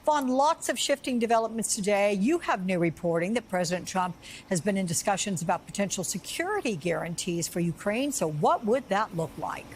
Vaughn, lots of shifting developments today. You have new reporting that President Trump has been in discussions about potential security guarantees for Ukraine. So what would that look like?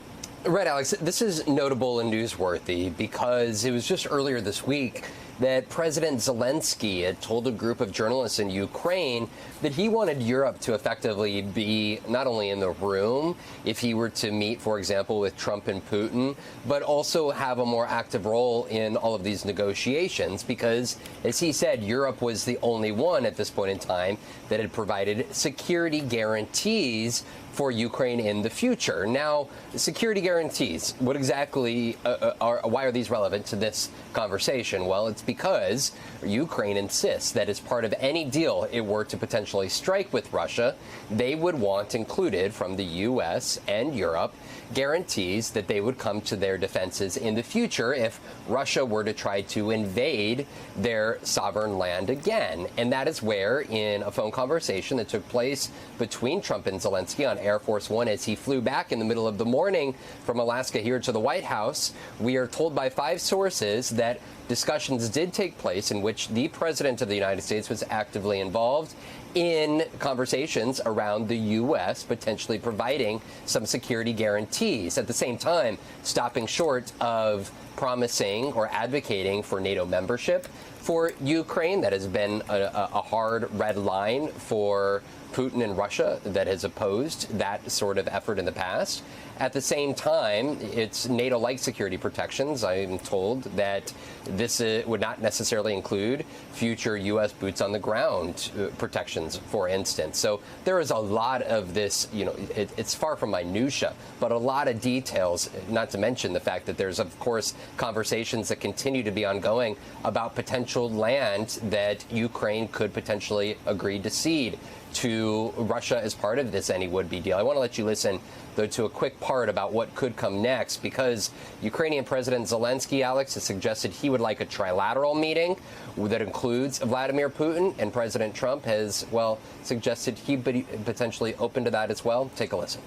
Right, Alex, this is notable and newsworthy because it was just earlier this week that President Zelensky had told a group of journalists in Ukraine that he wanted Europe to effectively be not only in the room if he were to meet, for example, with Trump and Putin, but also have a more active role in all of these negotiations because, as he said, Europe was the only one at this point in time that had provided security guarantees for Ukraine in the future. Now, security guarantees, what exactly why are these relevant to this conversation? Well, it's because Ukraine insists that as part of any deal it were to potentially strike with Russia, they would want included from the U.S. and Europe guarantees that they would come to their defenses in the future if Russia were to try to invade their sovereign land again. And that is where, in a phone conversation that took place between Trump and Zelensky on Air Force One as he flew back in the middle of the morning from Alaska here to the White House, we are told by 5 sources that discussions did take place in which the President of the United States was actively involved in conversations around the U.S. potentially providing some security guarantees. At the same time, stopping short of promising or advocating for NATO membership for Ukraine. That has been a hard red line for Putin and Russia that has opposed that sort of effort in the past. At the same time, it's NATO-like security protections. I'm told that this would not necessarily include future U.S. boots on the ground protections, for instance. So there is a lot of this, it's far from minutia, but a lot of details, not to mention the fact that there's, of course, conversations that continue to be ongoing about potential land that Ukraine could potentially agree to cede to Russia as part of this any would-be deal. I want to let you listen, though, to a quick part about what could come next, because Ukrainian President Zelensky, Alex, has suggested he would like a trilateral meeting that includes Vladimir Putin, and President Trump has, well, suggested he'd be potentially open to that as well. Take a listen.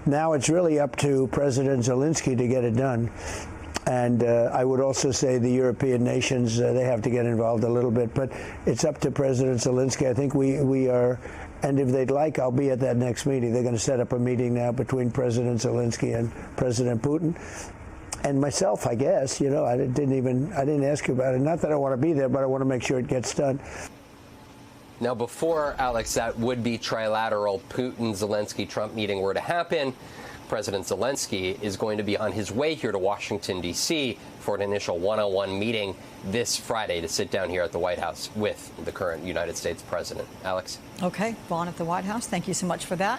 Now it's really up to President Zelensky to get it done. And I would also say the European nations, they have to get involved a little bit. But it's up to President Zelensky. I think we are, and if they'd like, I'll be at that next meeting. They're going to set up a meeting now between President Zelensky and President Putin. And myself, I guess, I didn't ask you about it. Not that I want to be there, but I want to make sure it gets done. Now, before, Alex, that would-be trilateral Putin-Zelensky-Trump meeting were to happen, President Zelensky is going to be on his way here to Washington, D.C. for an initial one-on-one meeting this Friday to sit down here at the White House with the current United States president. Alex? Okay, Vaughn at the White House, thank you so much for that.